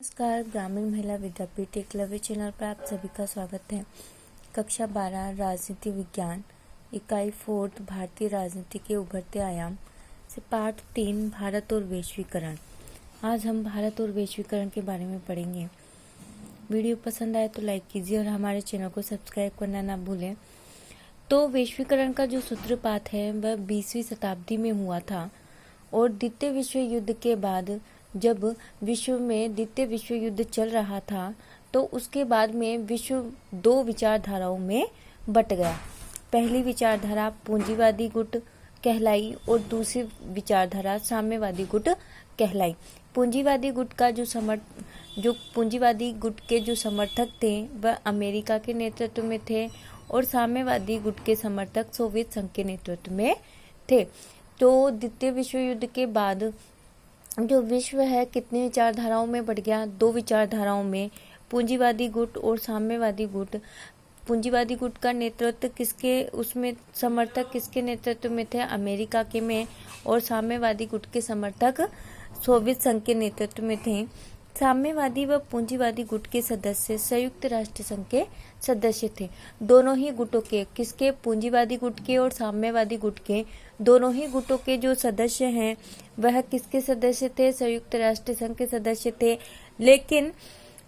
नमस्कार। ग्रामीण महिला विद्यापीठ एकलव्य चैनल पर आप सभी का स्वागत है। कक्षा 12 राजनीति विज्ञान इकाई 4 भारतीय राजनीति के उभरते आयाम से पाठ 3 भारत और वैश्वीकरण। आज हम भारत और वैश्वीकरण के बारे में पढ़ेंगे। वीडियो पसंद आए तो लाइक कीजिए और हमारे चैनल को सब्सक्राइब करना ना भूलें। तो वैश्वीकरण का जो सूत्रपात है वह 20वीं शताब्दी में हुआ था और द्वितीय विश्व युद्ध के बाद जब विश्व में द्वितीय विश्व युद्ध चल रहा था तो उसके बाद में विश्व दो विचारधाराओं में बट गया। पहली विचारधारा पूंजीवादी गुट कहलाई और दूसरी विचारधारा साम्यवादी गुट कहलाई। पूंजीवादी गुट का जो पूंजीवादी गुट के जो समर्थक थे वह अमेरिका के नेतृत्व में थे और साम्यवादी गुट के समर्थक सोवियत संघ के नेतृत्व में थे। तो द्वितीय विश्व युद्ध के बाद जो विश्व है कितनी विचारधाराओं में बढ़ गया, दो विचारधाराओं में, पूंजीवादी गुट और साम्यवादी गुट। पूंजीवादी गुट का नेतृत्व किसके, उसमें समर्थक किसके नेतृत्व में थे, अमेरिका के में, और साम्यवादी गुट के समर्थक सोवियत संघ के नेतृत्व में थे। साम्यवादी व पूंजीवादी गुट के सदस्य संयुक्त राष्ट्र संघ के सदस्य थे। दोनों ही गुटों के, किसके, पूंजीवादी गुट के और साम्यवादी गुट के, दोनों ही गुटों के जो सदस्य हैं वह किसके सदस्य थे, संयुक्त राष्ट्र संघ के सदस्य थे। लेकिन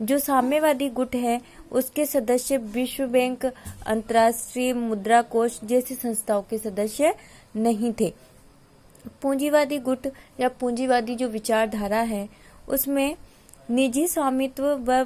जो साम्यवादी गुट है उसके सदस्य विश्व बैंक, अंतर्राष्ट्रीय मुद्रा कोष जैसी संस्थाओं के सदस्य नहीं थे। पूंजीवादी गुट या पूंजीवादी जो विचारधारा है उसमें निजी स्वामित्व व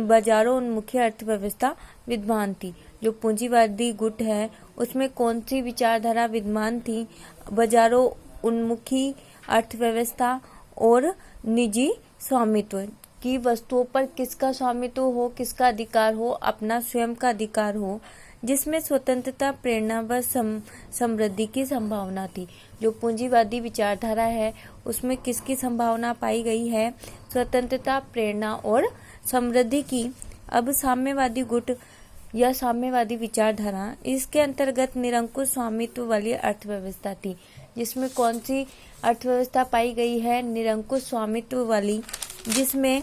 बाजारोन्मुखी अर्थव्यवस्था विद्यमान थी। जो पूंजीवादी गुट है उसमें कौन सी विचारधारा विद्यमान थी, बाजारों उन्मुखी अर्थव्यवस्था और निजी स्वामित्व की वस्तुओं पर किसका स्वामित्व हो, किसका अधिकार हो, अपना स्वयं का अधिकार हो, जिसमें स्वतंत्रता, प्रेरणा व समृद्धि की संभावना थी। जो पूंजीवादी विचारधारा है उसमें किसकी संभावना पाई गई है, स्वतंत्रता, प्रेरणा और समृद्धि की। अब साम्यवादी गुट या साम्यवादी विचारधारा, इसके अंतर्गत निरंकुश स्वामित्व वाली अर्थव्यवस्था थी। जिसमें कौन सी अर्थव्यवस्था पाई गई है, निरंकुश स्वामित्व वाली, जिसमें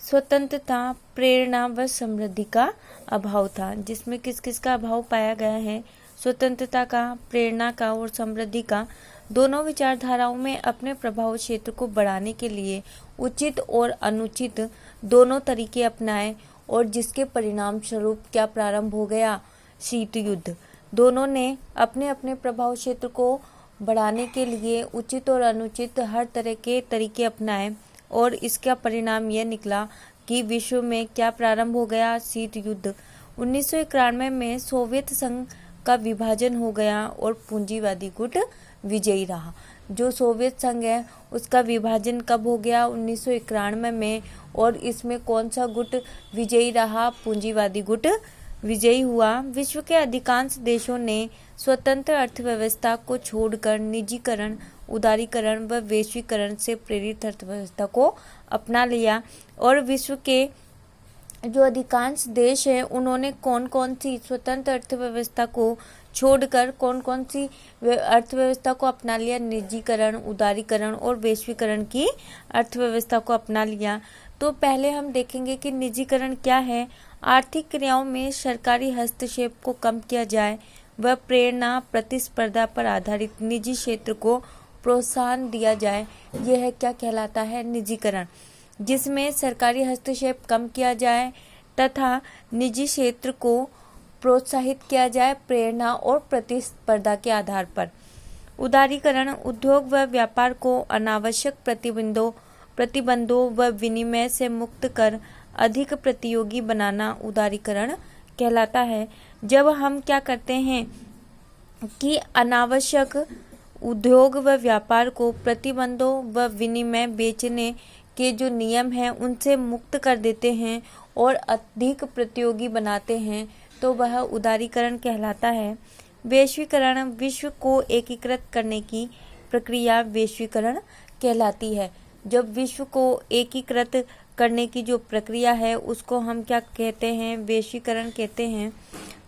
स्वतंत्रता, प्रेरणा व समृद्धि का अभाव था। जिसमें किस किस का अभाव पाया गया है, स्वतंत्रता का, प्रेरणा का और समृद्धि का। दोनों विचारधाराओं में अपने प्रभाव क्षेत्र को बढ़ाने के लिए उचित और अनुचित दोनों तरीके अपनाए और जिसके परिणाम स्वरूप क्या प्रारंभ हो गया, शीत युद्ध। दोनों ने अपने अपने प्रभाव क्षेत्र को बढ़ाने के लिए उचित और अनुचित हर तरह के तरीके अपनाए और इसका परिणाम यह निकला कि विश्व में क्या प्रारंभ हो गया, शीत युद्ध। 1991 में सोवियत संघ का विभाजन हो गया और पूंजीवादी गुट विजयी रहा। जो सोवियत संघ है उसका विभाजन कब हो गया, 1991 में, और इसमें कौन सा गुट विजयी रहा, पूंजीवादी गुट विजयी हुआ। विश्व के अधिकांश देशों ने स्वतंत्र अर्थव्यवस्था को छोड़कर निजीकरण, उदारीकरण व वैश्वीकरण से प्रेरित अर्थव्यवस्था को अपना लिया। और विश्व के जो अधिकांश देश हैं उन्होंने कौन कौन सी स्वतंत्र अर्थव्यवस्था को छोड़कर कौन कौन सी अर्थव्यवस्था को अपना लिया, निजीकरण, उदारीकरण और वैश्वीकरण की अर्थव्यवस्था को अपना लिया। तो पहले हम देखेंगे कि निजीकरण क्या है। आर्थिक क्रियाओं में सरकारी हस्तक्षेप को कम किया जाए व प्रेरणा, प्रतिस्पर्धा पर आधारित निजी क्षेत्र को प्रोत्साहन दिया जाए, यह क्या कहलाता है, निजीकरण। जिसमें सरकारी हस्तक्षेप कम किया जाए तथा निजी क्षेत्र को प्रोत्साहित किया जाए प्रेरणा और प्रतिस्पर्धा के आधार पर। उदारीकरण, उद्योग व व्यापार को अनावश्यक प्रतिबंधों व विनिमय से मुक्त कर अधिक प्रतियोगी बनाना उदारीकरण कहलाता है। जब हम क्या करते हैं कि अनावश्यक उद्योग व व्यापार को प्रतिबंधों व विनिमय, बेचने के जो नियम हैं उनसे मुक्त कर देते हैं और अधिक प्रतियोगी बनाते हैं, तो वह उदारीकरण कहलाता है। वैश्वीकरण, विश्व को एकीकृत करने की प्रक्रिया वैश्वीकरण कहलाती है। जब विश्व को एकीकृत करने की जो प्रक्रिया है उसको हम क्या कहते हैं, वैश्वीकरण कहते हैं।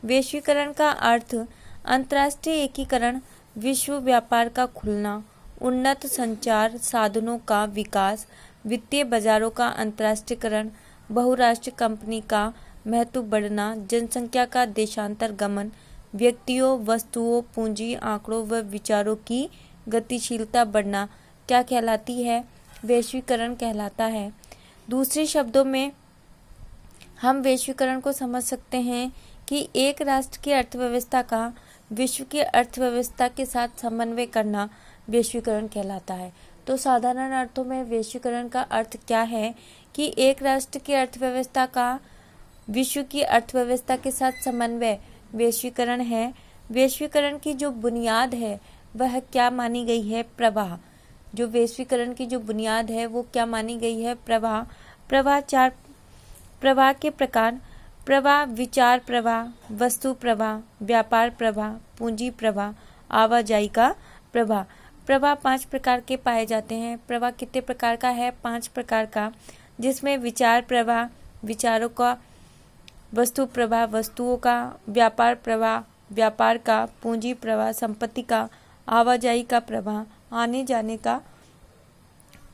वैश्वीकरण का अर्थ अंतर्राष्ट्रीय एकीकरण, विश्व व्यापार का खुलना उन्नत संचार साधनों का विकास, वित्तीय बाजारों का अंतर्राष्ट्रीयकरण, बहुराष्ट्रीय कंपनी का महत्व बढ़ना, जनसंख्या का देशांतरगमन, व्यक्तियों, वस्तुओं, पूंजी, आंकड़ों व विचारों की गतिशीलता बढ़ना क्या कहलाती है? वैश्वीकरण कहलाता है। दूसरे शब्दों में हम वैश्वीकरण को समझ सकते हैं कि एक राष्ट्र की अर्थव्यवस्था का विश्व की अर्थव्यवस्था के साथ समन्वय करना वैश्वीकरण कहलाता है। तो साधारण अर्थों में वैश्वीकरण का अर्थ क्या है कि एक राष्ट्र की अर्थव्यवस्था का विश्व की अर्थव्यवस्था के साथ समन्वय वैश्वीकरण है। वैश्वीकरण की जो बुनियाद है वह क्या मानी गई है? प्रवाह। जो वैश्वीकरण की जो बुनियाद है वो क्या मानी गई है? प्रवाह। चार प्रवाह के प्रकार: प्रवाह, विचार प्रवाह, वस्तु प्रवाह, व्यापार प्रवाह, पूंजी प्रवाह, आवाजाही का प्रवाह। प्रवाह 5 प्रकार के पाए जाते हैं। प्रवाह कितने प्रकार का है? 5 प्रकार का, जिसमें विचार प्रवाह, विचारों का, वस्तु प्रवाह, वस्तुओं का, व्यापार प्रवाह, व्यापार का, पूंजी प्रवाह, संपत्ति का, आवाजाही का प्रवाह, आने जाने का।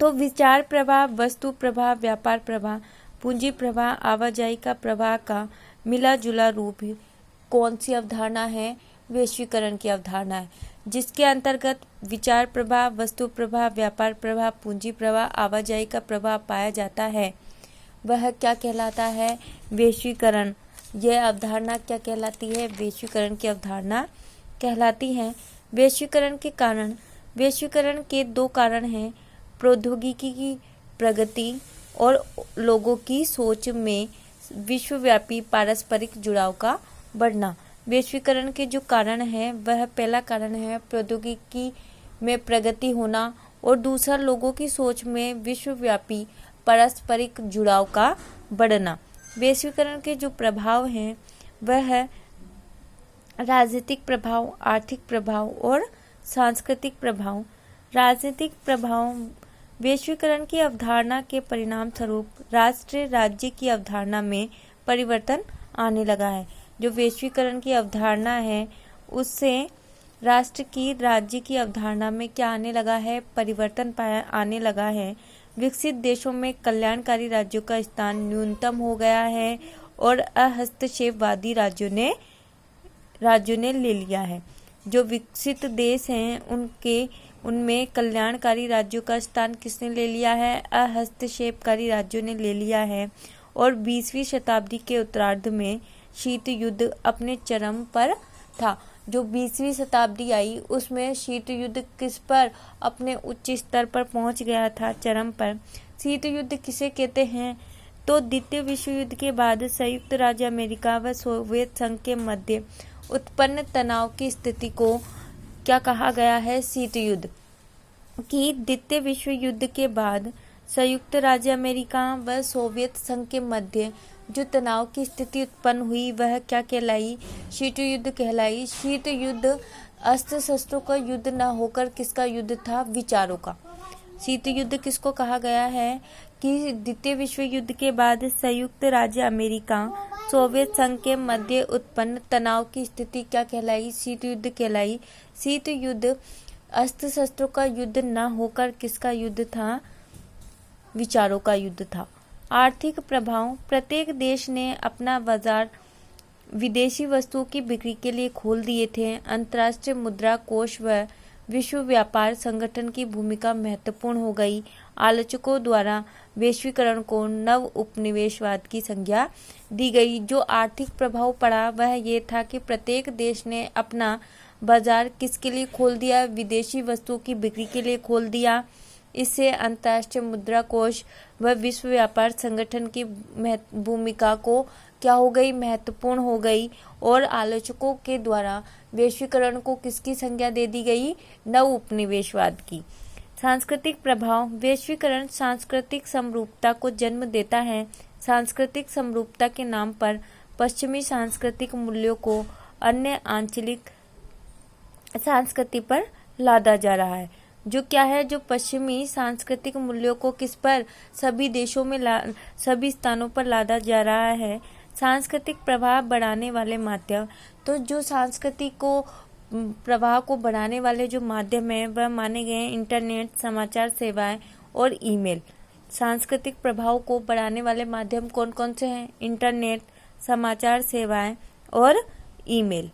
तो विचार प्रवाह, वस्तु प्रवाह, व्यापार प्रवाह, पूंजी प्रवाह, आवाजाही का प्रवाह का मिला जुला रूप कौन सी अवधारणा है? वैश्वीकरण की अवधारणा है, जिसके अंतर्गत विचार प्रवाह, वस्तु प्रवाह, व्यापार प्रवाह, पूंजी प्रवाह, आवाजाही का प्रवाह पाया जाता है। वह क्या कहलाता है? वैश्वीकरण। यह अवधारणा क्या कहलाती है? वैश्वीकरण की अवधारणा कहलाती है। वैश्वीकरण के कारण, वैश्वीकरण के 2 कारण हैं: प्रौद्योगिकी की प्रगति और लोगों की सोच में विश्वव्यापी पारस्परिक जुड़ाव का बढ़ना। वैश्वीकरण के जो कारण है वह पहला कारण है प्रौद्योगिकी में प्रगति होना और दूसरा लोगों की सोच में विश्वव्यापी पारस्परिक जुड़ाव का बढ़ना। वैश्वीकरण के जो प्रभाव हैं वह है राजनीतिक प्रभाव, आर्थिक प्रभाव और सांस्कृतिक प्रभाव। राजनीतिक प्रभाव: वैश्वीकरण की अवधारणा के परिणाम स्वरूप राष्ट्र राज्य की अवधारणा में परिवर्तन आने लगा है। जो वैश्वीकरण की अवधारणा है उससे राष्ट्र की राज्य की अवधारणा में क्या आने लगा है? परिवर्तन आने लगा है। विकसित देशों में कल्याणकारी राज्यों का स्थान न्यूनतम हो गया है और हस्तक्षेपवादी राज्यों ने ले लिया है। जो विकसित देश हैं उनमें कल्याणकारी राज्यों का स्थान किसने ले लिया है? हस्तक्षेपकारी राज्यों ने ले लिया है। और 20वीं शताब्दी के उत्तरार्ध में शीत युद्ध अपने चरम पर था। जो 20वीं शताब्दी आई उसमें शीत युद्ध किस पर अपने उच्च स्तर पर पहुंच गया था? चरम पर। शीत युद्ध किसे कहते हैं? तो द्वितीय विश्व युद्ध के बाद संयुक्त राज्य अमेरिका व सोवियत संघ के मध्य उत्पन्न तनाव की स्थिति को क्या कहा गया है? शीत युद्ध। कि द्वितीय विश्व युद्ध के बाद संयुक्त राज्य अमेरिका व सोवियत संघ के मध्य जो तनाव की स्थिति उत्पन्न हुई वह क्या कहलाई? शीत युद्ध कहलाई। शीत युद्ध अस्त्र शस्त्रों का युद्ध न होकर किसका युद्ध था? विचारों का। शीत युद्ध किसको कहा गया है? कि द्वितीय विश्व युद्ध के बाद संयुक्त राज्य अमेरिका सोवियत संघ के मध्य उत्पन्न तनाव की स्थिति क्या कहलाई? शीत युद्ध कहलाई। शीत युद्ध अस्त्र शस्त्रों का युद्ध न होकर किसका युद्ध था? विचारों का युद्ध था। आर्थिक प्रभाव: प्रत्येक देश ने अपना बाजार विदेशी वस्तुओं की बिक्री के लिए खोल दिए थे। अंतर्राष्ट्रीय मुद्रा कोष व विश्व व्यापार संगठन की भूमिका महत्वपूर्ण हो गई। आलोचकों द्वारा वैश्वीकरण को नव उपनिवेशवाद की संज्ञा दी गई। जो आर्थिक प्रभाव पड़ा वह ये था कि प्रत्येक देश ने अपना बाजार किसके लिए खोल दिया? विदेशी वस्तुओं की बिक्री के लिए खोल दिया। इससे अंतर्राष्ट्रीय मुद्रा कोष व विश्व व्यापार संगठन की भूमिका को क्या हो गई? महत्वपूर्ण हो गई। और आलोचकों के द्वारा वैश्वीकरण को किसकी संज्ञा दे दी गई? नव उपनिवेशवाद की। सांस्कृतिक प्रभाव: वैश्वीकरण सांस्कृतिक समरूपता को जन्म देता है। सांस्कृतिक समरूपता के नाम पर पश्चिमी सांस्कृतिक मूल्यों को अन्य आंचलिक संस्कृति पर लादा जा रहा है। जो क्या है? जो पश्चिमी सांस्कृतिक मूल्यों को किस पर? सभी देशों में सभी स्थानों पर लादा जा रहा है। सांस्कृतिक प्रभाव बढ़ाने वाले माध्यम: तो जो संस्कृति को प्रवाह को बढ़ाने वाले जो माध्यम हैं वह माने गए हैं इंटरनेट, समाचार सेवाएं और ईमेल। सांस्कृतिक प्रभाव को बढ़ाने वाले माध्यम कौन कौन से हैं? इंटरनेट, समाचार सेवाएं और ईमेल।